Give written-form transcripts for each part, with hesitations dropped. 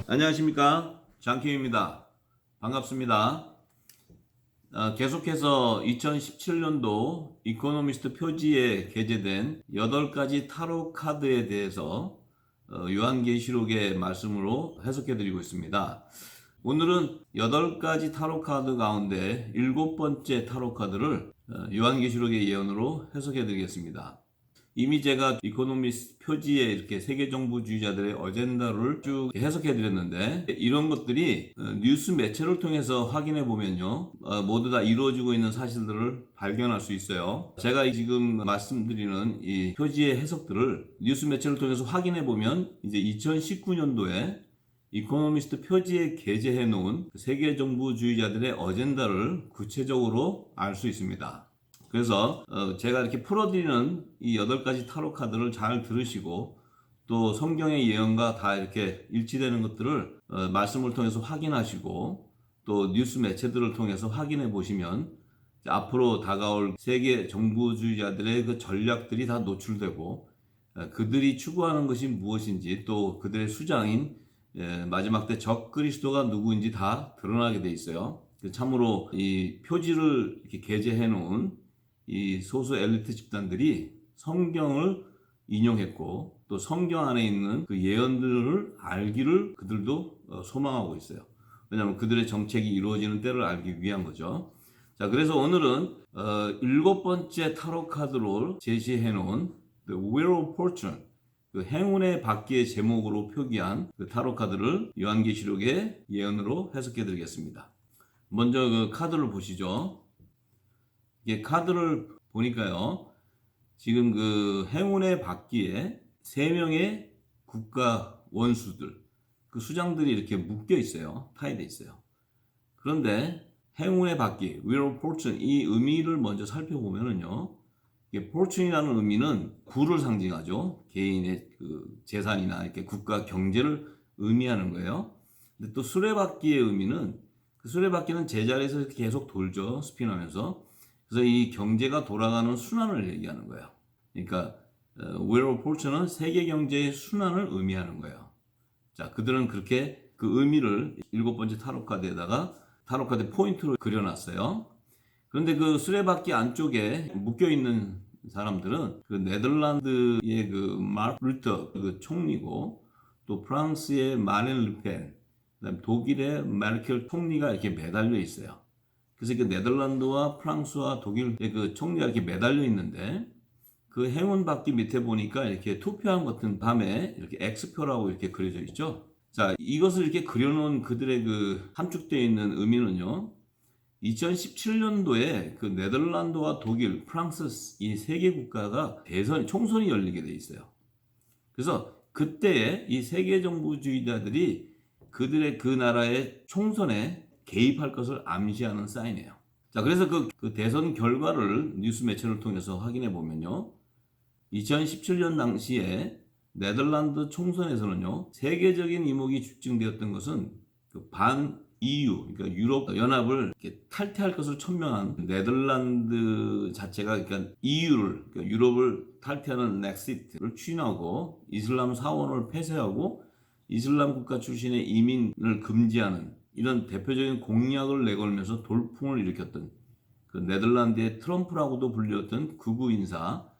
안녕하십니까, 장킴입니다. 반갑습니다. 계속해서 2017년도 이코노미스트 표지에 게재된 8가지 타로 카드에 대해서 요한계시록의 말씀으로 해석해 드리고 있습니다. 오늘은 8가지 타로 카드 가운데 7번째 타로 카드를 요한계시록의 예언으로 해석해 드리겠습니다. 이미 제가 이코노미스트 표지에 이렇게 세계정부주의자들의 어젠다를 쭉 해석해 드렸는데, 이런 것들이 뉴스 매체를 통해서 확인해 보면요, 모두 다 이루어지고 있는 사실들을 발견할 수 있어요. 제가 지금 말씀드리는 이 표지의 해석들을 뉴스 매체를 통해서 확인해 보면 이제 2019년도에 이코노미스트 표지에 게재해 놓은 세계정부주의자들의 어젠다를 구체적으로 알 수 있습니다. 그래서 제가 이렇게 풀어드리는 이 8가지 타로 카드를 잘 들으시고, 또 성경의 예언과 다 이렇게 일치되는 것들을 말씀을 통해서 확인하시고, 또 뉴스 매체들을 통해서 확인해 보시면 앞으로 다가올 세계 정부주의자들의 그 전략들이 다 노출되고, 그들이 추구하는 것이 무엇인지, 또 그들의 수장인 마지막 때 적 그리스도가 누구인지 다 드러나게 돼 있어요. 참으로 이 표지를 이렇게 게재해 놓은 이 소수 엘리트 집단들이 성경을 인용했고, 또 성경 안에 있는 그 예언들을 알기를 그들도 소망하고 있어요. 왜냐하면 그들의 정책이 이루어지는 때를 알기 위한 거죠. 자, 그래서 오늘은 7번째 타로 카드로 제시해 놓은 The Wheel of Fortune, 그 행운의 바퀴의 제목으로 표기한 그 타로 카드를 요한계시록의 예언으로 해석해 드리겠습니다. 먼저 그 카드를 보시죠. 이게 카드를 보니까요, 지금 그 행운의 바퀴에 3명의 국가 원수들, 그 수장들이 이렇게 묶여 있어요. 타이돼 있어요. 그런데 행운의 바퀴, Wheel of Fortune, 이 의미를 먼저 살펴보면은요, 이게 Fortune이라는 의미는 구를 상징하죠. 개인의 그 재산이나 이렇게 국가 경제를 의미하는 거예요. 근데 또 수레바퀴의 의미는, 그 수레바퀴는 제자리에서 계속 돌죠. 스핀하면서. 그래서 이 경제가 돌아가는 순환을 얘기하는 거예요. 그러니까 Wheel of Fortune은 세계 경제의 순환을 의미하는 거예요. 자, 그들은 그렇게 그 의미를 7번째 타로 카드에다가 타로 카드 포인트로 그려놨어요. 그런데 그 수레바퀴 안쪽에 묶여 있는 사람들은 그 네덜란드의 그 마르크 루터 그 총리고, 또 프랑스의 마린 르펜, 그다음 독일의 메르켈 총리가 이렇게 매달려 있어요. 그래서 그 네덜란드와 프랑스와 독일의 그 총리가 이렇게 매달려 있는데, 그 행운 바퀴 밑에 보니까 이렇게 투표함 같은 밤에 이렇게 X표라고 이렇게 그려져 있죠. 자, 이것을 이렇게 그려놓은 그들의 그 함축되어 있는 의미는요, 2017년도에 그 네덜란드와 독일, 프랑스 이 세 개 국가가 총선이 열리게 돼 있어요. 그래서 그때에 이 세계 정부주의자들이 그들의 그 나라의 총선에 개입할 것을 암시하는 사인이에요. 자, 그래서 그 대선 결과를 뉴스 매체를 통해서 확인해 보면요, 2017년 당시에 네덜란드 총선에서는요, 세계적인 이목이 집중되었던 것은 그 반 EU, 그러니까 유럽 연합을 이렇게 탈퇴할 것을 천명한 네덜란드 자체가, 그러니까 EU를, 그러니까 유럽을 탈퇴하는 넥시트를 추진하고, 이슬람 사원을 폐쇄하고 이슬람 국가 출신의 이민을 금지하는 이런 대표적인 공약을 내걸면서 돌풍을 일으켰던 그 네덜란드의 트럼프라고도 불렸던 극우 인사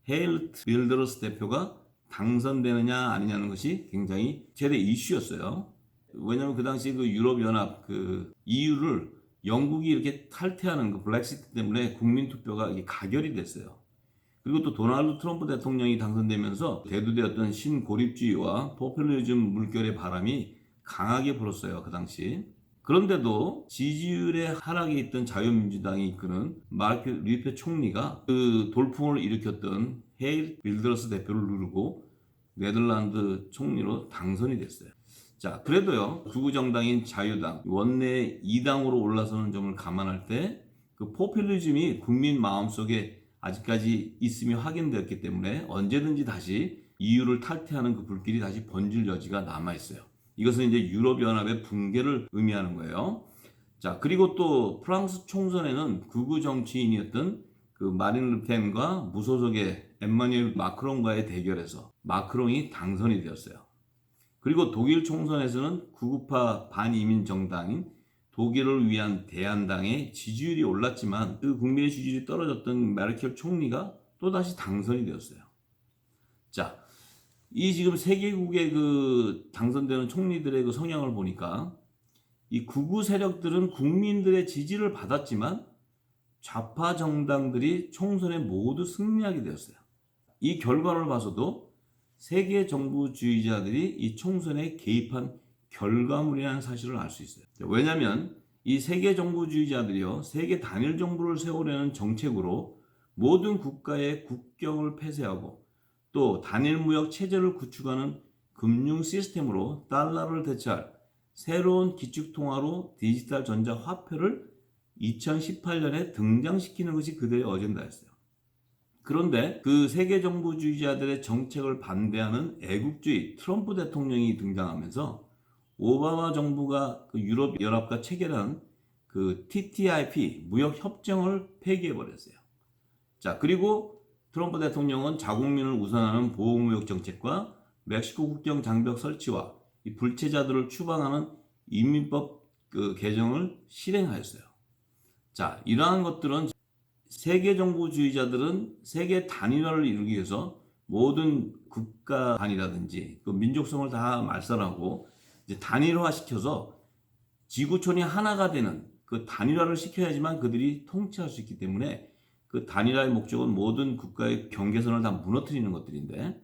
헤일트 빌더러스 대표가 당선되느냐 아니냐는 것이 굉장히 최대 이슈였어요. 왜냐하면 그 당시 그 유럽연합 그 EU를 영국이 이렇게 탈퇴하는 그 블랙시트 때문에 국민투표가 가결이 됐어요. 그리고 또 도널드 트럼프 대통령이 당선되면서 대두되었던 신고립주의와 포퓰리즘 물결의 바람이 강하게 불었어요, 그 당시. 그런데도 지지율의 하락에 있던 자유민주당이 이끄는 마르크 르페 총리가 그 돌풍을 일으켰던 헤일 빌더러스 대표를 누르고 네덜란드 총리로 당선이 됐어요. 자, 그래도요, 극우정당인 자유당, 원내 2당으로 올라서는 점을 감안할 때 그 포퓰리즘이 국민 마음속에 아직까지 있음이 확인되었기 때문에 언제든지 다시 EU를 탈퇴하는 그 불길이 다시 번질 여지가 남아있어요. 이것은 이제 유럽연합의 붕괴를 의미하는 거예요. 자, 그리고 또 프랑스 총선에는 극우 정치인이었던 그 마린 르펜과 무소속의 엠마뉴엘 마크롱과의 대결에서 마크롱이 당선이 되었어요. 그리고 독일 총선에서는 구구파 반이민 정당인 독일을 위한 대안당의 지지율이 올랐지만 그 국민의 지지율이 떨어졌던 메르켈 총리가 또다시 당선이 되었어요. 자, 이 지금 세 개국의 그 당선되는 총리들의 그 성향을 보니까 이 극우 세력들은 국민들의 지지를 받았지만 좌파 정당들이 총선에 모두 승리하게 되었어요. 이 결과를 봐서도 세계 정부주의자들이 이 총선에 개입한 결과물이라는 사실을 알 수 있어요. 왜냐하면 이 세계 정부주의자들이요, 세계 단일 정부를 세우려는 정책으로 모든 국가의 국경을 폐쇄하고 또 단일 무역 체제를 구축하는 금융 시스템으로 달러를 대체할 새로운 기축통화로 디지털 전자화폐를 2018년에 등장시키는 것이 그들의 어젠다였어요. 그런데 그 세계정부주의자들의 정책을 반대하는 애국주의 트럼프 대통령이 등장하면서 오바마 정부가 그 유럽연합과 체결한 그 TTIP 무역협정을 폐기해버렸어요. 자, 그리고 트럼프 대통령은 자국민을 우선하는 보호무역 정책과 멕시코 국경 장벽 설치와 이 불체자들을 추방하는 이민법 그 개정을 실행하였어요. 자, 이러한 것들은 세계 정부주의자들은 세계 단일화를 이루기 위해서 모든 국가 단위라든지 그 민족성을 다 말살하고 이제 단일화 시켜서 지구촌이 하나가 되는 그 단일화를 시켜야지만 그들이 통치할 수 있기 때문에 그 단일화의 목적은 모든 국가의 경계선을 다 무너뜨리는 것들인데,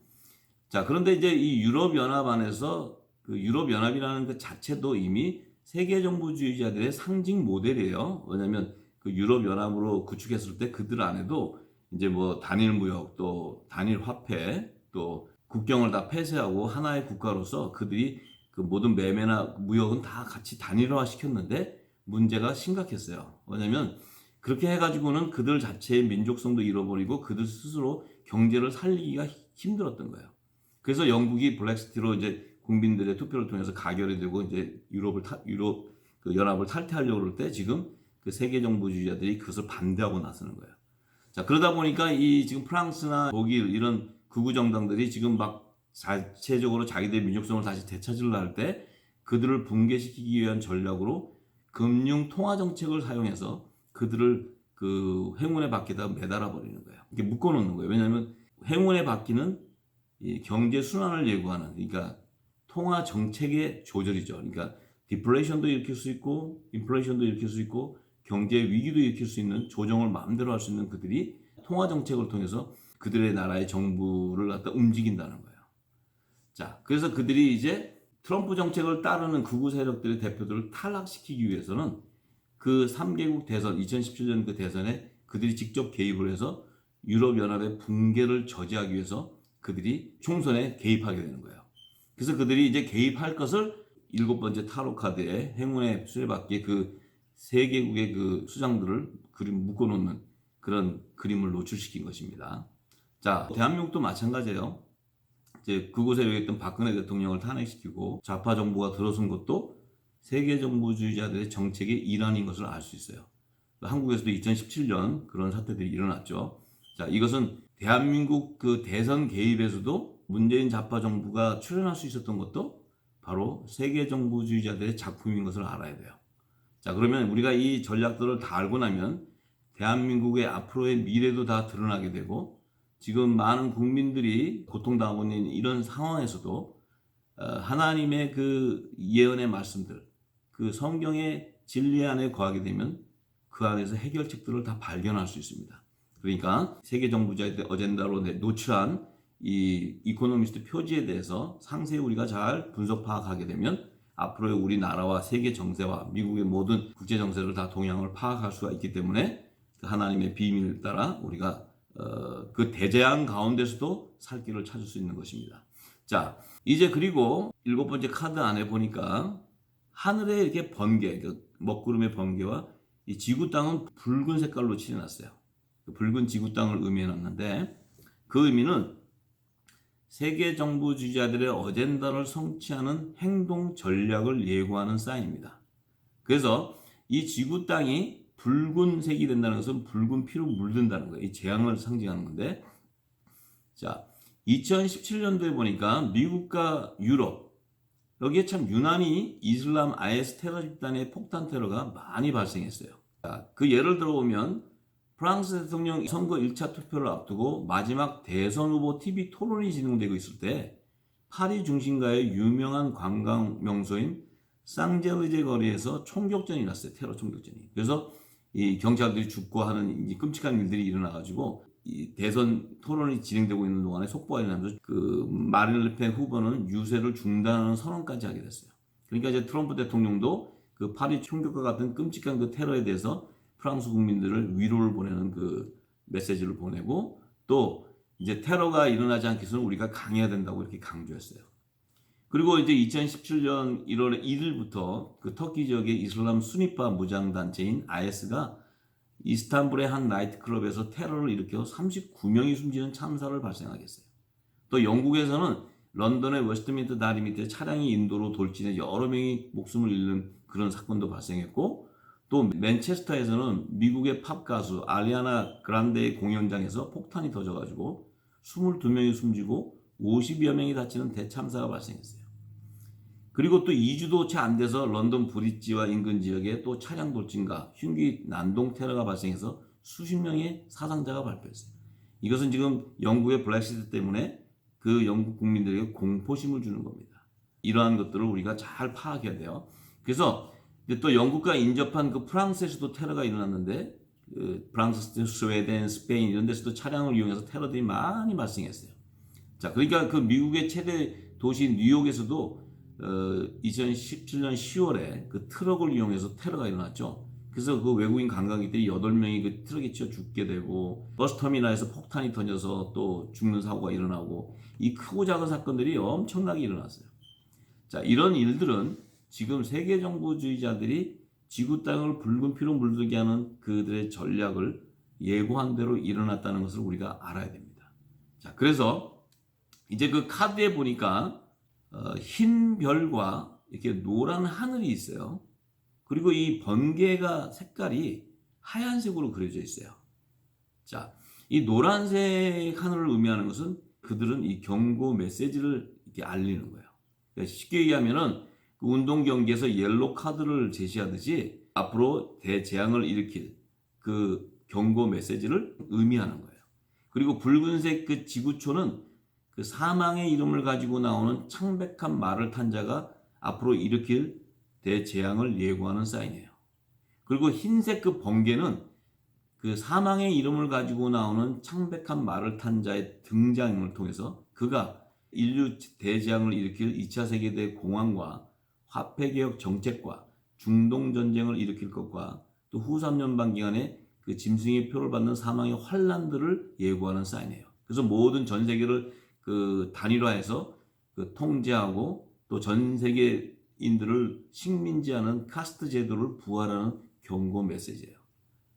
자, 그런데 이제 이 유럽연합 안에서 그 유럽연합이라는 그 자체도 이미 세계 정부주의자들의 상징 모델이에요. 왜냐하면 그 유럽연합으로 구축했을 때 그들 안에도 이제 뭐 단일 무역 또 단일 화폐 또 국경을 다 폐쇄하고 하나의 국가로서 그들이 그 모든 매매나 무역은 다 같이 단일화 시켰는데 문제가 심각했어요. 왜냐하면 그렇게 해가지고는 그들 자체의 민족성도 잃어버리고 그들 스스로 경제를 살리기가 힘들었던 거예요. 그래서 영국이 블랙시티로 이제 국민들의 투표를 통해서 가결이 되고 이제 유럽 그 연합을 탈퇴하려고 그럴 때 지금 그 세계 정부주의자들이 그것을 반대하고 나서는 거예요. 자, 그러다 보니까 이 지금 프랑스나 독일 이런 극우 정당들이 지금 막 자체적으로 자기들의 민족성을 다시 되찾으려 할 때 그들을 붕괴시키기 위한 전략으로 금융 통화 정책을 사용해서 그들을 그 행운의 바퀴에다 매달아 버리는 거예요. 이렇게 묶어 놓는 거예요. 왜냐하면 행운의 바퀴는 이 경제 순환을 예고하는, 그러니까 통화 정책의 조절이죠. 그러니까 디플레이션도 일으킬 수 있고 인플레이션도 일으킬 수 있고 경제 위기도 일으킬 수 있는 조정을 마음대로 할 수 있는 그들이 통화 정책을 통해서 그들의 나라의 정부를 갖다 움직인다는 거예요. 자, 그래서 그들이 이제 트럼프 정책을 따르는 극우 세력들의 대표들을 탈락시키기 위해서는 그 3개국 대선, 2017년 그 대선에 그들이 직접 개입을 해서 유럽연합의 붕괴를 저지하기 위해서 그들이 총선에 개입하게 되는 거예요. 그래서 그들이 이제 개입할 것을 일곱 번째 타로 카드에 행운의 수레바퀴에 그 세 개국의 그 수장들을 그림 묶어놓는 그런 그림을 노출시킨 것입니다. 자, 대한민국도 마찬가지예요. 이제 그곳에 있던 박근혜 대통령을 탄핵시키고 좌파 정부가 들어선 것도 세계 정부주의자들의 정책의 일환인 것을 알 수 있어요. 한국에서도 2017년 그런 사태들이 일어났죠. 자, 이것은 대한민국 그 대선 개입에서도 문재인 좌파 정부가 출연할 수 있었던 것도 바로 세계 정부주의자들의 작품인 것을 알아야 돼요. 자, 그러면 우리가 이 전략들을 다 알고 나면 대한민국의 앞으로의 미래도 다 드러나게 되고 지금 많은 국민들이 고통당하고 있는 이런 상황에서도 하나님의 그 예언의 말씀들, 그 성경의 진리 안에 거하게 되면 그 안에서 해결책들을 다 발견할 수 있습니다. 그러니까 세계 정부자의 어젠다로 노출한 이 이코노미스트 표지에 대해서 상세히 우리가 잘 분석 파악하게 되면 앞으로의 우리나라와 세계 정세와 미국의 모든 국제 정세를 다 동향을 파악할 수가 있기 때문에 그 하나님의 비밀을 따라 우리가 그 대재앙 가운데서도 살 길을 찾을 수 있는 것입니다. 자, 이제 그리고 일곱 번째 카드 안에 보니까 하늘에 이렇게 번개, 그 먹구름의 번개와 이 지구 땅은 붉은 색깔로 칠해놨어요. 그 붉은 지구 땅을 의미해놨는데 그 의미는 세계 정부주의자들의 어젠다를 성취하는 행동 전략을 예고하는 사인입니다. 그래서 이 지구 땅이 붉은색이 된다는 것은 붉은 피로 물든다는 거예요. 이 재앙을 상징하는 건데, 자, 2017년도에 보니까 미국과 유럽 여기에 참 유난히 이슬람 IS 테러 집단의 폭탄 테러가 많이 발생했어요. 자, 그 예를 들어보면 프랑스 대통령 선거 1차 투표를 앞두고 마지막 대선 후보 TV 토론이 진행되고 있을 때 파리 중심가의 유명한 관광 명소인 쌍제르제 거리에서 총격전이 났어요. 테러 총격전이. 그래서 이 경찰들이 죽고 하는 이 끔찍한 일들이 일어나가지고 이 대선 토론이 진행되고 있는 동안에 속보가 일어나면서 그 마린 르펜 후보는 유세를 중단하는 선언까지 하게 됐어요. 그러니까 이제 트럼프 대통령도 그 파리 총격과 같은 끔찍한 그 테러에 대해서 프랑스 국민들을 위로를 보내는 그 메시지를 보내고 또 이제 테러가 일어나지 않기 위해서는 우리가 강해야 된다고 이렇게 강조했어요. 그리고 이제 2017년 1월 1일부터 그 터키 지역의 이슬람 수니파 무장단체인 IS가 이스탄불의 한 나이트클럽에서 테러를 일으켜 39명이 숨지는 참사를 발생하게 했어요. 또 영국에서는 런던의 웨스트민스터 다리 밑에 차량이 인도로 돌진해 여러 명이 목숨을 잃는 그런 사건도 발생했고 또 맨체스터에서는 미국의 팝 가수 아리아나 그란데의 공연장에서 폭탄이 터져가지고 22명이 숨지고 50여 명이 다치는 대참사가 발생했어요. 그리고 또 2주도 채 안 돼서 런던 브릿지와 인근 지역에 또 차량 돌진과 흉기 난동 테러가 발생해서 수십 명의 사상자가 발표했어요. 이것은 지금 영국의 브렉시트 때문에 그 영국 국민들에게 공포심을 주는 겁니다. 이러한 것들을 우리가 잘 파악해야 돼요. 그래서 또 영국과 인접한 그 프랑스에서도 테러가 일어났는데 그 프랑스, 스웨덴, 스페인 이런 데서도 차량을 이용해서 테러들이 많이 발생했어요. 자, 그러니까 그 미국의 최대 도시 뉴욕에서도 2017년 10월에 그 트럭을 이용해서 테러가 일어났죠. 그래서 그 외국인 관광객들이 8명이 그 트럭에 치여 죽게 되고 버스터미널에서 폭탄이 터져서 또 죽는 사고가 일어나고 이 크고 작은 사건들이 엄청나게 일어났어요. 자, 이런 일들은 지금 세계 정부주의자들이 지구 땅을 붉은 피로 물들게 하는 그들의 전략을 예고한 대로 일어났다는 것을 우리가 알아야 됩니다. 자, 그래서 이제 그 카드에 보니까 흰 별과 이렇게 노란 하늘이 있어요. 그리고 이 번개가 색깔이 하얀색으로 그려져 있어요. 자, 이 노란색 하늘을 의미하는 것은 그들은 이 경고 메시지를 이렇게 알리는 거예요. 그러니까 쉽게 얘기하면은 그 운동 경기에서 옐로 카드를 제시하듯이 앞으로 대재앙을 일으킬 그 경고 메시지를 의미하는 거예요. 그리고 붉은색 그 지구초는 그 사망의 이름을 가지고 나오는 창백한 말을 탄 자가 앞으로 일으킬 대재앙을 예고하는 사인이에요. 그리고 흰색 그 번개는 그 사망의 이름을 가지고 나오는 창백한 말을 탄 자의 등장을 통해서 그가 인류 대재앙을 일으킬 2차 세계대 공황과 화폐개혁 정책과 중동전쟁을 일으킬 것과 또 후 3년반 기간에 그 짐승의 표를 받는 사망의 환란들을 예고하는 사인이에요. 그래서 모든 전 세계를 그 단일화해서 그 통제하고 또 전 세계인들을 식민지하는 카스트 제도를 부활하는 경고 메시지예요.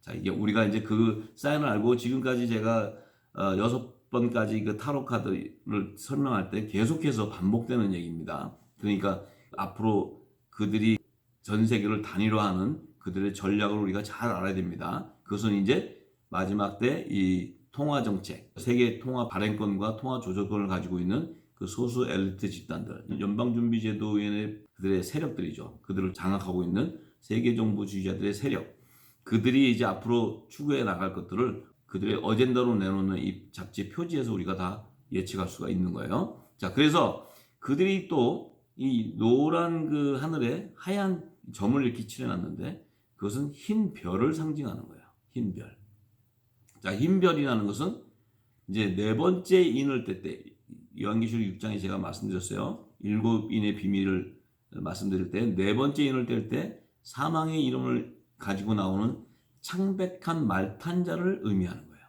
자, 이게 우리가 이제 그 사인을 알고 지금까지 제가 6번까지 그 타로 카드를 설명할 때 계속해서 반복되는 얘기입니다. 그러니까 앞으로 그들이 전 세계를 단일화하는 그들의 전략을 우리가 잘 알아야 됩니다. 그것은 이제 마지막 때 이 통화 정책, 세계 통화 발행권과 통화 조절권을 가지고 있는 그 소수 엘리트 집단들, 연방준비제도위원회 그들의 세력들이죠. 그들을 장악하고 있는 세계 정부주의자들의 세력, 그들이 이제 앞으로 추구해 나갈 것들을 그들의 어젠다로 내놓는 이 잡지 표지에서 우리가 다 예측할 수가 있는 거예요. 자, 그래서 그들이 또 이 노란 그 하늘에 하얀 점을 이렇게 칠해놨는데 그것은 흰 별을 상징하는 거예요. 흰 별. 자, 흰 별이라는 것은 이제 네 번째 인을 뗄 때, 요한계시록 6장에 제가 말씀드렸어요. 7인의 비밀을 말씀드릴 때, 네 번째 인을 뗄 때 사망의 이름을 가지고 나오는 창백한 말탄자를 의미하는 거예요.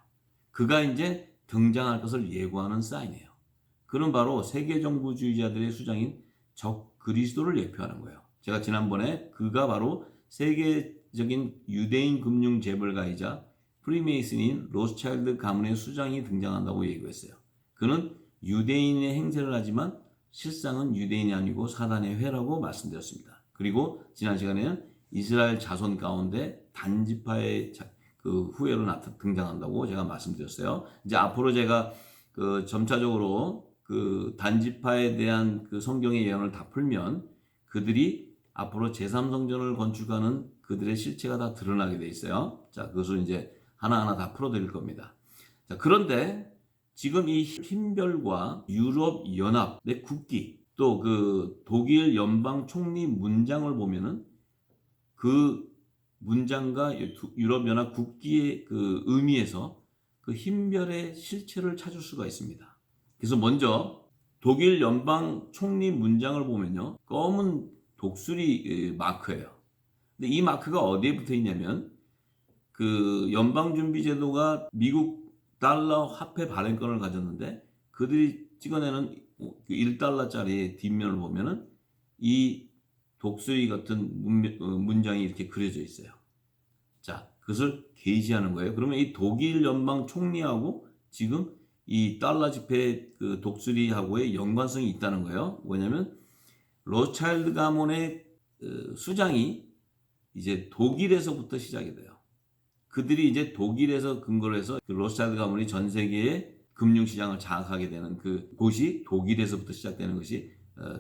그가 이제 등장할 것을 예고하는 사인이에요. 그는 바로 세계정부주의자들의 수장인 적 그리스도를 예표하는 거예요. 제가 지난번에 그가 바로 세계적인 유대인 금융 재벌가이자 프리메이슨인 로스차일드 가문의 수장이 등장한다고 얘기했어요. 그는 유대인의 행세를 하지만 실상은 유대인이 아니고 사단의 회라고 말씀드렸습니다. 그리고 지난 시간에는 이스라엘 자손 가운데 단지파의 그 후예로 등장한다고 제가 말씀드렸어요. 이제 앞으로 제가 그 점차적으로 그 단지파에 대한 그 성경의 예언을 다 풀면 그들이 앞으로 제3성전을 건축하는 그들의 실체가 다 드러나게 돼 있어요. 자, 그것을 이제 하나하나 다 풀어드릴 겁니다. 자, 그런데 지금 이 흰별과 유럽 연합의 국기, 또 그 독일 연방 총리 문장을 보면은 그 문장과 유럽 연합 국기의 그 의미에서 그 흰별의 실체를 찾을 수가 있습니다. 그래서 먼저 독일 연방 총리 문장을 보면요, 검은 독수리 마크예요. 근데 이 마크가 어디에 붙어 있냐면 그 연방준비제도가 미국 달러 화폐 발행권을 가졌는데 그들이 찍어내는 1달러짜리 뒷면을 보면은 이 독수리 같은 문장이 이렇게 그려져 있어요. 자, 그것을 게시하는 거예요. 그러면 이 독일 연방 총리하고 지금 이 달러 지폐 그 독수리하고의 연관성이 있다는 거예요. 뭐냐면 로차일드 가문의 수장이 이제 독일에서부터 시작이 돼요. 그들이 이제 독일에서 근거를 해서 그 로차일드 가문이 전 세계의 금융시장을 장악하게 되는 그 곳이 독일에서부터 시작되는 것이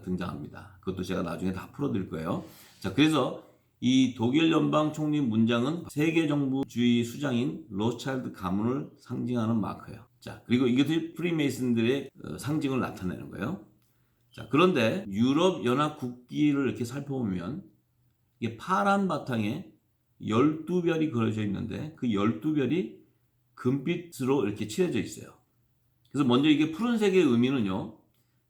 등장합니다. 그것도 제가 나중에 다 풀어드릴 거예요. 자, 그래서 이 독일 연방 총리 문장은 세계 정부주의 수장인 로차일드 가문을 상징하는 마크예요. 자, 그리고 이것이 프리메이슨들의 상징을 나타내는 거예요. 자, 그런데 유럽 연합 국기를 이렇게 살펴보면 이게 파란 바탕에 12별이 그려져 있는데 그 12별이 금빛으로 이렇게 칠해져 있어요. 그래서 먼저 이게 푸른색의 의미는요,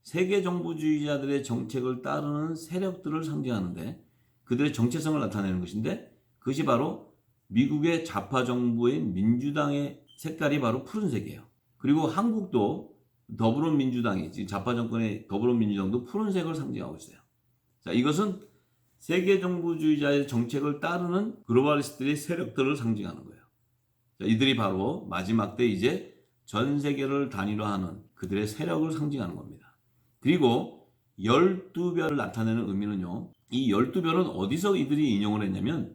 세계 정부주의자들의 정책을 따르는 세력들을 상징하는데 그들의 정체성을 나타내는 것인데 그것이 바로 미국의 좌파 정부인 민주당의 색깔이 바로 푸른색이에요. 그리고 한국도 더불어민주당이 지금 좌파 정권의 더불어민주당도 푸른색을 상징하고 있어요. 자, 이것은 세계 정부주의자의 정책을 따르는 글로벌리스트의 세력들을 상징하는 거예요. 자, 이들이 바로 마지막 때 이제 전 세계를 단일화하는 그들의 세력을 상징하는 겁니다. 그리고 12별을 나타내는 의미는요, 이 12별은 어디서 이들이 인용을 했냐면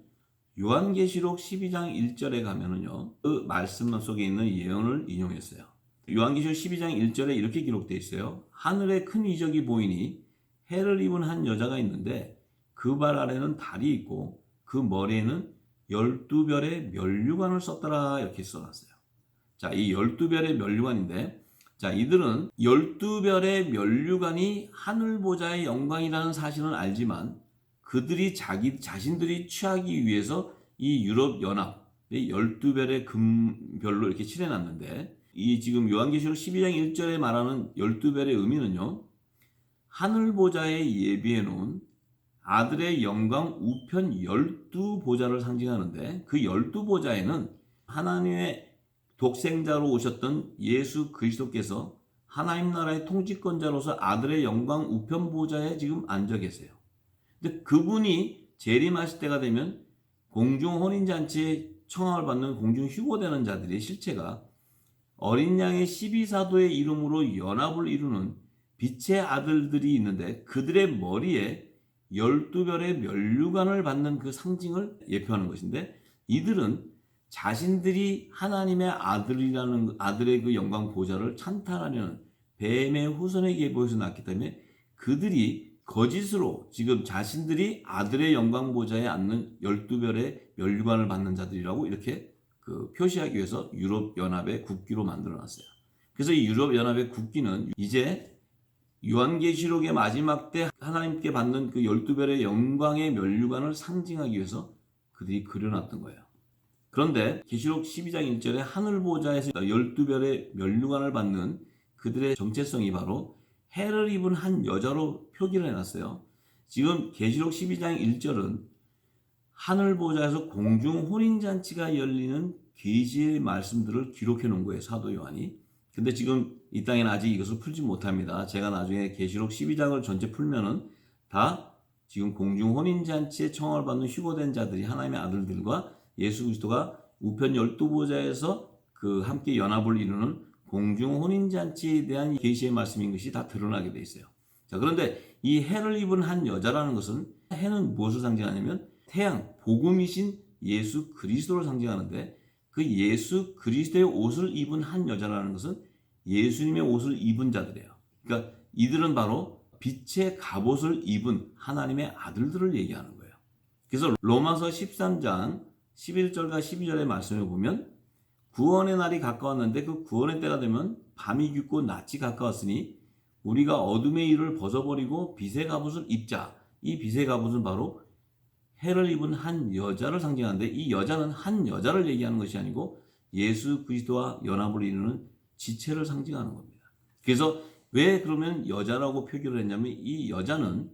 요한계시록 12장 1절에 가면은요, 그 말씀 속에 있는 예언을 인용했어요. 요한계시록 12장 1절에 이렇게 기록되어 있어요. 하늘에 큰 이적이 보이니 해를 입은 한 여자가 있는데 그 발 아래는 달이 있고 그 머리에는 12별의 면류관을 썼더라, 이렇게 써놨어요. 자, 이 12별의 면류관인데, 자, 이들은 12별의 면류관이 하늘보좌의 영광이라는 사실은 알지만 그들이 자신들이 취하기 위해서 이 유럽연합의 12별의 금별로 이렇게 칠해놨는데, 이 지금 요한계시록 12장 1절에 말하는 12별의 의미는요, 하늘보좌에 예비해놓은 아들의 영광 우편 12보좌를 상징하는데 그 12보좌에는 하나님의 독생자로 오셨던 예수 그리스도께서 하나님 나라의 통치권자로서 아들의 영광 우편 보좌에 지금 앉아 계세요. 근데 그분이 재림하실 때가 되면 공중 혼인잔치에 청함을 받는 공중 휴거되는 자들의 실체가 어린 양의 12사도의 이름으로 연합을 이루는 빛의 아들들이 있는데 그들의 머리에 12별의 면류관을 받는 그 상징을 예표하는 것인데, 이들은 자신들이 하나님의 아들의 그 영광 보좌를 찬탈하려는 뱀의 후손의 계보에서 났기 때문에 그들이 거짓으로 지금 자신들이 아들의 영광 보좌에 앉는 12별의 면류관을 받는 자들이라고 이렇게 그 표시하기 위해서 유럽연합의 국기로 만들어놨어요. 그래서 이 유럽연합의 국기는 이제 요한계시록의 마지막 때 하나님께 받는 그 12별의 영광의 면류관을 상징하기 위해서 그들이 그려놨던 거예요. 그런데 계시록 12장 1절에 하늘보좌에서 12별의 면류관을 받는 그들의 정체성이 바로 해를 입은 한 여자로 표기를 해놨어요. 지금 계시록 12장 1절은 하늘보좌에서 공중 혼인잔치가 열리는 계시의 말씀들을 기록해 놓은 거예요, 사도 요한이. 근데 지금 이 땅에는 아직 이것을 풀지 못합니다. 제가 나중에 계시록 12장을 전체 풀면은 다 지금 공중 혼인잔치에 청함을 받는 휴거된 자들이 하나님의 아들들과 예수 그리스도가 우편 12보좌에서 그 함께 연합을 이루는 공중 혼인잔치에 대한 계시의 말씀인 것이 다 드러나게 돼 있어요. 자, 그런데 이 해를 입은 한 여자라는 것은, 해는 무엇을 상징하냐면 태양, 복음이신 예수 그리스도를 상징하는데, 그 예수 그리스도의 옷을 입은 한 여자라는 것은 예수님의 옷을 입은 자들이에요. 그러니까 이들은 바로 빛의 갑옷을 입은 하나님의 아들들을 얘기하는 거예요. 그래서 로마서 13장 11절과 12절의 말씀을 보면 구원의 날이 가까웠는데 그 구원의 때가 되면 밤이 깊고 낮이 가까웠으니 우리가 어둠의 일을 벗어버리고 빛의 갑옷을 입자. 이 빛의 갑옷은 바로 해를 입은 한 여자를 상징하는데 이 여자는 한 여자를 얘기하는 것이 아니고 예수 그리스도와 연합을 이루는 지체를 상징하는 겁니다. 그래서 왜 그러면 여자라고 표기를 했냐면 이 여자는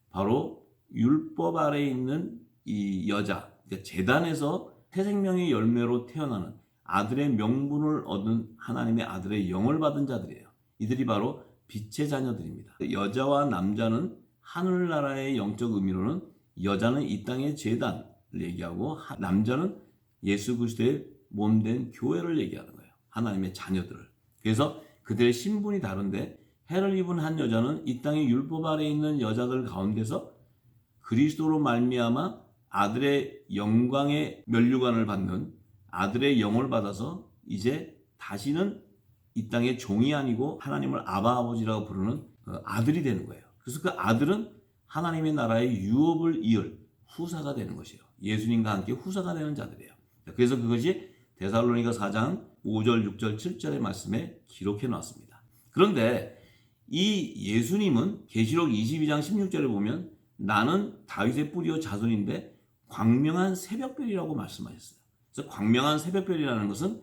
바로 율법 아래에 있는 이 여자, 그러니까 제단에서 새 생명의 열매로 태어나는 아들의 명분을 얻은 하나님의 아들의 영을 받은 자들이에요. 이들이 바로 빛의 자녀들입니다. 여자와 남자는 하늘나라의 영적 의미로는 여자는 이 땅의 제단을 얘기하고 남자는 예수 그리스도의 몸된 교회를 얘기하는 거예요. 하나님의 자녀들을. 그래서 그들의 신분이 다른데 해를 입은 한 여자는 이 땅의 율법 아래에 있는 여자들 가운데서 그리스도로 말미암아 아들의 영광의 면류관을 받는 아들의 영을 받아서 이제 다시는 이 땅의 종이 아니고 하나님을 아바 아버지라고 부르는 아들이 되는 거예요. 그래서 그 아들은 하나님의 나라의 유업을 이을 후사가 되는 것이에요. 예수님과 함께 후사가 되는 자들이에요. 그래서 그것이 데살로니가 4장 5절, 6절, 7절의 말씀에 기록해 놨습니다. 그런데 이 예수님은 계시록 22장 16절에 보면 나는 다윗의 뿌리요 자손인데 광명한 새벽별이라고 말씀하셨어요. 그래서 광명한 새벽별이라는 것은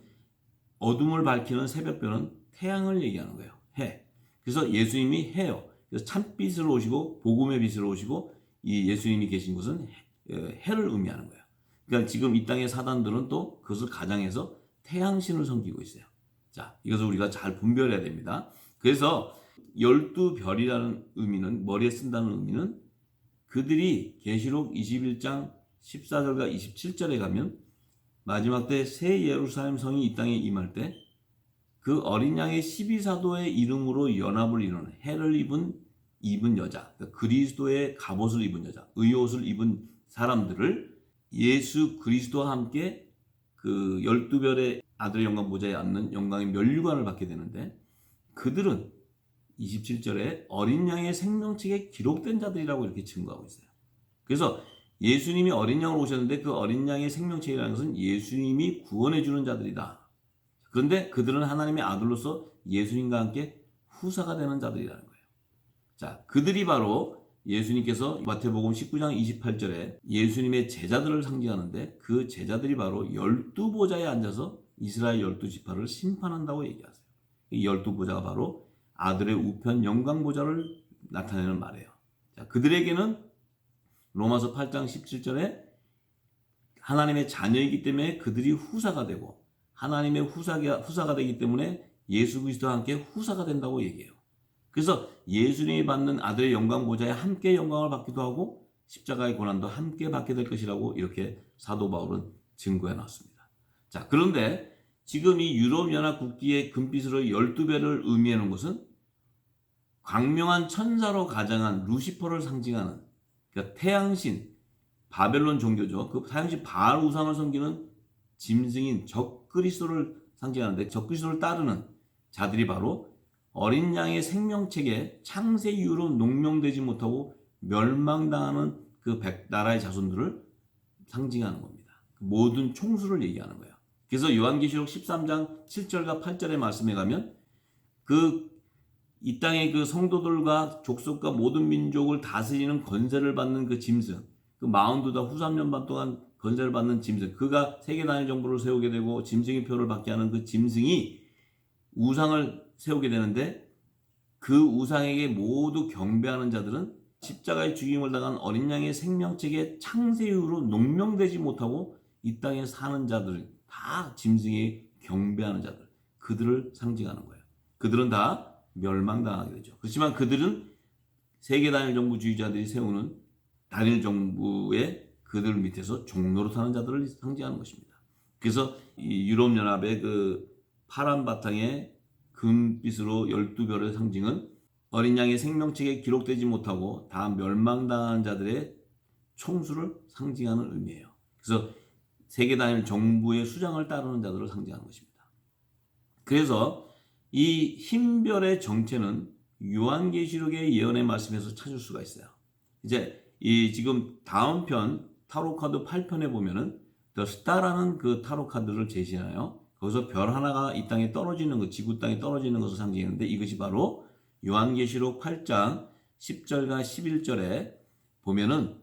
어둠을 밝히는 새벽별은 태양을 얘기하는 거예요. 해. 그래서 예수님이 해요. 그래서 참빛으로 오시고 복음의 빛으로 오시고 이 예수님이 계신 곳은 해를 의미하는 거예요. 그러니까 지금 이 땅의 사단들은 또 그것을 가장해서 태양신을 섬기고 있어요. 자, 이것을 우리가 잘 분별해야 됩니다. 그래서 12별이라는 의미는 머리에 쓴다는 의미는 그들이 계시록 21장 14절과 27절에 가면 마지막 때 새 예루살렘 성이 이 땅에 임할 때 그 어린 양의 12사도의 이름으로 연합을 이루는 해를 입은 여자, 그리스도의 갑옷을 입은 여자, 의옷을 입은 사람들을 예수 그리스도와 함께 그 12별의 아들의 영광 보좌에 앉는 영광의 면류관을 받게 되는데 그들은 27절에 어린 양의 생명책에 기록된 자들이라고 이렇게 증거하고 있어요. 그래서 예수님이 어린 양으로 오셨는데 그 어린 양의 생명책이라는 것은 예수님이 구원해 주는 자들이다. 그런데 그들은 하나님의 아들로서 예수님과 함께 후사가 되는 자들이라는 거예요. 자, 그들이 바로 예수님께서 마태복음 19장 28절에 예수님의 제자들을 상징하는데 그 제자들이 바로 12보좌에 앉아서 이스라엘 12지파를 심판한다고 얘기하세요. 이 12보좌가 바로 아들의 우편 영광보좌를 나타내는 말이에요. 자, 그들에게는 로마서 8장 17절에 하나님의 자녀이기 때문에 그들이 후사가 되고 하나님의 후사가 되기 때문에 예수 그리스도와 함께 후사가 된다고 얘기해요. 그래서 예수님이 받는 아들의 영광 보좌에 함께 영광을 받기도 하고 십자가의 고난도 함께 받게 될 것이라고 이렇게 사도 바울은 증거해 놨습니다. 자, 그런데 지금 이 유럽연합 국기의 금빛으로 12배를 의미하는 것은 광명한 천사로 가장한 루시퍼를 상징하는 그러니까 태양신, 바벨론 종교죠. 그 태양신 바알 우상을 섬기는 짐승인 적그리스도를 상징하는데 적그리스도를 따르는 자들이 바로 어린 양의 생명책에 창세 이후로 농명되지 못하고 멸망당하는 그 나라의 자손들을 상징하는 겁니다. 모든 총수를 얘기하는 거예요. 그래서 요한계시록 13장 7절과 8절의 말씀에 가면 이 땅의 그 성도들과 족속과 모든 민족을 다스리는 권세를 받는 그 짐승, 그 42다 후 3년 반 동안 권세를 받는 짐승, 그가 세계 단일 정부를 세우게 되고 짐승의 표를 받게 하는 그 짐승이 우상을 세우게 되는데 그 우상에게 모두 경배하는 자들은 십자가의 죽임을 당한 어린 양의 생명책에 창세 이후로 농명되지 못하고 이 땅에 사는 자들, 다 짐승에 경배하는 자들, 그들을 상징하는 거예요. 그들은 다 멸망당하게 되죠. 그렇지만 그들은 세계 단일 정부주의자들이 세우는 단일 정부의 그들 밑에서 종로로 사는 자들을 상징하는 것입니다. 그래서 이 유럽연합의 그 파란 바탕에 금빛으로 12별의 상징은 어린 양의 생명책에 기록되지 못하고 다 멸망당하는 자들의 총수를 상징하는 의미예요. 그래서 세계 단일 정부의 수장을 따르는 자들을 상징하는 것입니다. 그래서 이 흰별의 정체는 요한계시록의 예언의 말씀에서 찾을 수가 있어요. 이제 이 지금 다음 편 타로 카드 8편에 보면은 더 스타라는 그 타로 카드를 제시하나요? 거기서 별 하나가 이 땅에 떨어지는 것, 지구 땅에 떨어지는 것을 상징했는데 이것이 바로 요한계시록 8장 10절과 11절에 보면은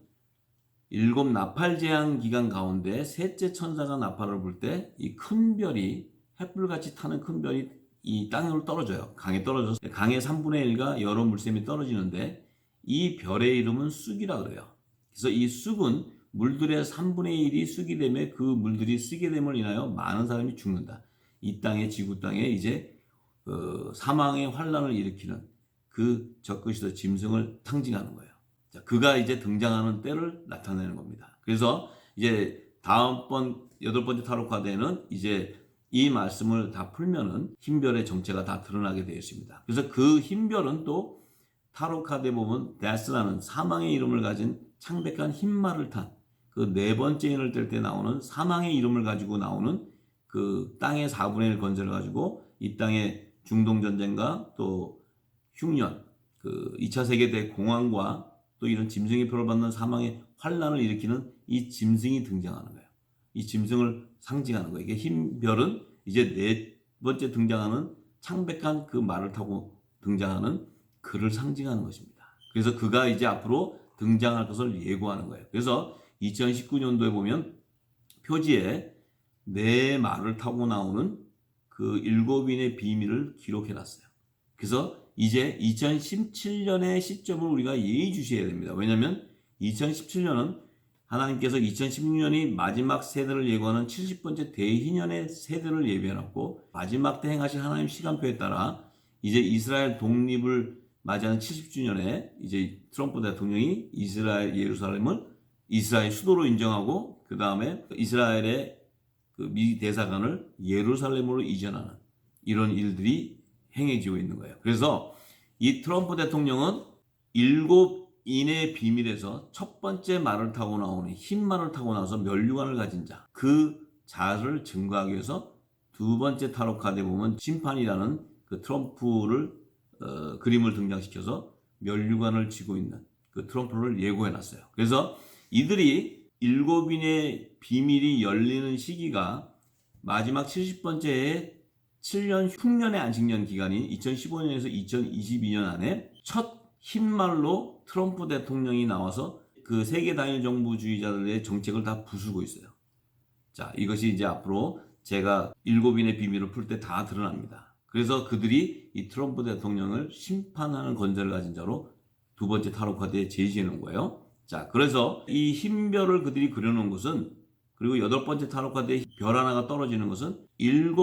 일곱 나팔 재앙 기간 가운데 셋째 천사가 나팔을 불 때 이 큰 별이 횃불같이 타는 큰 별이 이 땅으로 떨어져요. 강에 떨어져서 강의 3분의 1가 여러 물샘이 떨어지는데 이 별의 이름은 쑥이라 그래요. 그래서 이 쑥은 물들의 3분의 1이 쑥이 되면 그 물들이 쓰게 됨을 인하여 많은 사람이 죽는다. 이 땅에 지구 땅에 이제 사망의 환란을 일으키는 그 적그리스도 짐승을 상징하는 거예요. 자, 그가 이제 등장하는 때를 나타내는 겁니다. 그래서 이제 다음번 8번째 타로 카드에는 이제 이 말씀을 다 풀면은 흰별의 정체가 다 드러나게 되어 있습니다. 그래서 그 흰별은 또 타로 카드에 보면 데스라는 사망의 이름을 가진 창백한 흰 말을 탄 그 네 번째 인을 뗄 때 나오는 사망의 이름을 가지고 나오는 그 땅의 4분의 1 건설을 가지고 이 땅의 중동전쟁과 또 흉년, 그 2차 세계대 공황과 또 이런 짐승의 표를 받는 사망의 환란을 일으키는 이 짐승이 등장하는 거예요. 이 짐승을 상징하는 거예요. 이게 흰 별은 이제 네 번째 등장하는 창백한 그 말을 타고 등장하는 그를 상징하는 것입니다. 그래서 그가 이제 앞으로 등장할 것을 예고하는 거예요. 그래서 2019년도에 보면 표지에 네 말을 타고 나오는 그 7인의 비밀을 기록해 놨어요. 그래서 이제 2017년의 시점을 우리가 예의주시해야 됩니다. 왜냐하면 2017년은 하나님께서 2016년이 마지막 세대를 예고하는 70번째 대희년의 세대를 예비해놨고 마지막 때 행하실 하나님 시간표에 따라 이제 이스라엘 독립을 맞이하는 70주년에 이제 트럼프 대통령이 이스라엘 예루살렘을 이스라엘 수도로 인정하고 그 다음에 이스라엘의 그 미 대사관을 예루살렘으로 이전하는 이런 일들이 행해지고 있는 거예요. 그래서 이 트럼프 대통령은 7인의 비밀에서 첫 번째 말을 타고 나오는 흰 말을 타고 나서 면류관을 가진 자, 그 자를 증거하기 위해서 두 번째 타로 카드에 보면 심판이라는 그 트럼프를 그림을 등장시켜서 면류관을 쥐고 있는 그 트럼프를 예고해놨어요. 그래서 이들이 7인의 비밀이 열리는 시기가 마지막 70번째의 7년 흉년의 안식년 기간인 2015년에서 2022년 안에 첫 흰말로 트럼프 대통령이 나와서 그 세계 단일 정부주의자들의 정책을 다 부수고 있어요. 자, 이것이 이제 앞으로 제가 7인의 비밀을 풀 때 다 드러납니다. 그래서 그들이 이 트럼프 대통령을 심판하는 권세를 가진 자로 두 번째 타로 카드에 제시해 놓은 거예요. 자, 그래서 이 흰별을 그들이 그려놓은 것은 그리고 8번째 타로 카드에 별 하나가 떨어지는 것은 7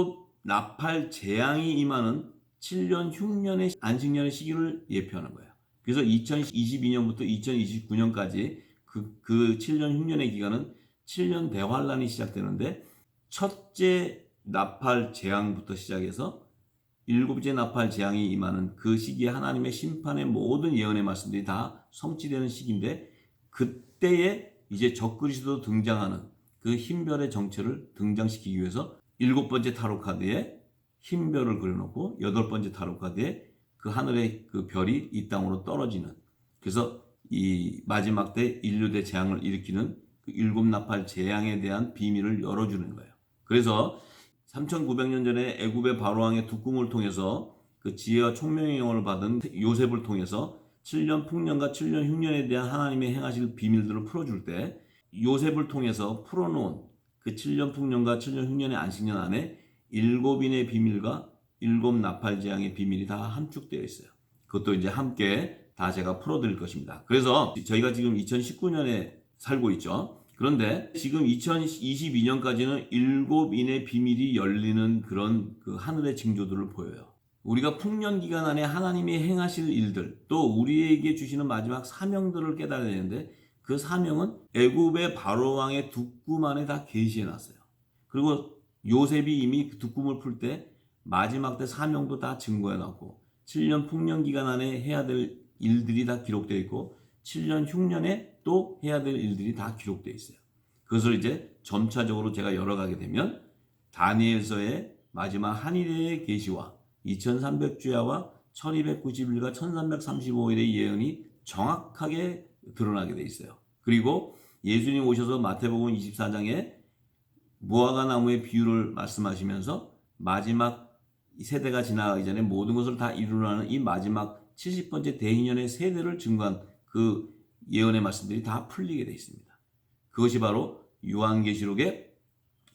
나팔 재앙이 임하는 7년 흉년의 안식년의 시기를 예표하는 거예요. 그래서 2022년부터 2029년까지 그 7년 흉년의 기간은 7년 대환란이 시작되는데 첫째 나팔 재앙부터 시작해서 7째 나팔 재앙이 임하는 그 시기에 하나님의 심판의 모든 예언의 말씀들이 다 성취되는 시기인데 그때에 이제 적그리스도 등장하는 그 흰별의 정체를 등장시키기 위해서 7번째 타로 카드에 흰별을 그려놓고 8번째 타로 카드에 그 하늘의 그 별이 이 땅으로 떨어지는 그래서 이 마지막 때 인류대 재앙을 일으키는 그 7나팔 재앙에 대한 비밀을 열어주는 거예요. 그래서 3900년 전에 애굽의 바로왕의 두 꿈을 통해서 그 지혜와 총명의 영혼을 받은 요셉을 통해서 7년 풍년과 7년 흉년에 대한 하나님의 행하실 비밀들을 풀어줄 때 요셉을 통해서 풀어놓은 그 7년 풍년과 7년 흉년의 안식년 안에 7인의 비밀과 7 나팔 재앙의 비밀이 다 함축되어 있어요. 그것도 이제 함께 다 제가 풀어드릴 것입니다. 그래서 저희가 지금 2019년에 살고 있죠. 그런데 지금 2022년까지는 7인의 비밀이 열리는 그런 그 하늘의 징조들을 보여요. 우리가 풍년 기간 안에 하나님이 행하실 일들 또 우리에게 주시는 마지막 사명들을 깨달아야 되는데 그 사명은 애굽의 바로왕의 두 꿈 안에 다 계시해 놨어요. 그리고 요셉이 이미 그 두 꿈을 풀 때 마지막 때 사명도 다 증거해 놨고 7년 풍년 기간 안에 해야 될 일들이 다 기록되어 있고 7년 흉년에 또 해야 될 일들이 다 기록되어 있어요. 그것을 이제 점차적으로 제가 열어가게 되면 다니엘서의 마지막 한일의 계시와 2300주야와 1290일과 1335일의 예언이 정확하게 드러나게 돼 있어요. 그리고 예수님 오셔서 마태복음 24장에 무화과 나무의 비유를 말씀하시면서 마지막 세대가 지나가기 전에 모든 것을 다 이루라는 이 마지막 70번째 대인연의 세대를 증거한 그 예언의 말씀들이 다 풀리게 돼 있습니다. 그것이 바로 요한계시록의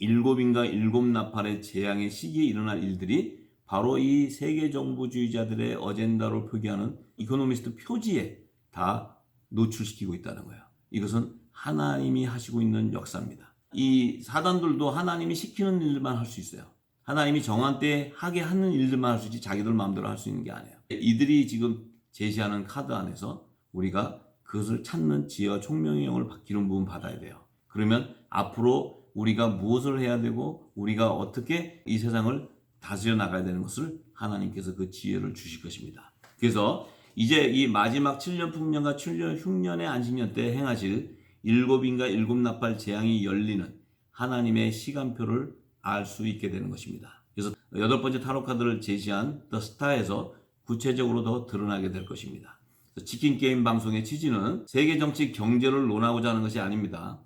일곱인가 일곱 나팔의 재앙의 시기에 일어날 일들이 바로 이 세계 정부주의자들의 어젠다로 표기하는 이코노미스트 표지에 다 노출시키고 있다는 거예요. 이것은 하나님이 하시고 있는 역사입니다. 이 사단들도 하나님이 시키는 일들만 할 수 있어요. 하나님이 정한 때에 하게 하는 일들만 할 수 있지 자기들 마음대로 할 수 있는 게 아니에요. 이들이 지금 제시하는 카드 안에서 우리가 그것을 찾는 지혜와 총명의 영을 기름 부음 받아야 돼요. 그러면 앞으로 우리가 무엇을 해야 되고 우리가 어떻게 이 세상을 다스려 나가야 되는 것을 하나님께서 그 지혜를 주실 것입니다. 그래서 이제 이 마지막 7년 풍년과 7년 흉년의 안식년 때 행하실 일곱인가 일곱 나팔 재앙이 열리는 하나님의 시간표를 알 수 있게 되는 것입니다. 그래서 여덟 번째 타로 카드를 제시한 더 스타에서 구체적으로 더 드러나게 될 것입니다. 치킨 게임 방송의 취지는 세계 정치 경제를 논하고자 하는 것이 아닙니다.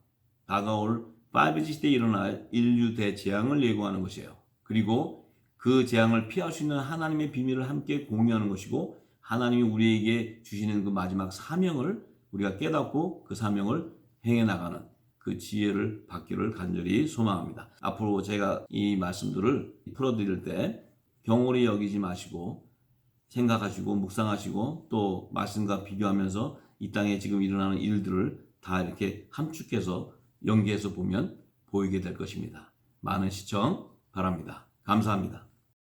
다가올 5G 시대에 일어날 인류 대재앙을 예고하는 것이에요. 그리고 그 재앙을 피할 수 있는 하나님의 비밀을 함께 공유하는 것이고 하나님이 우리에게 주시는 그 마지막 사명을 우리가 깨닫고 그 사명을 행해 나가는 그 지혜를 받기를 간절히 소망합니다. 앞으로 제가 이 말씀들을 풀어드릴 때 경홀히 여기지 마시고 생각하시고 묵상하시고 또 말씀과 비교하면서 이 땅에 지금 일어나는 일들을 다 이렇게 함축해서 연계해서 보면 보이게 될 것입니다. 많은 시청 바랍니다. 감사합니다.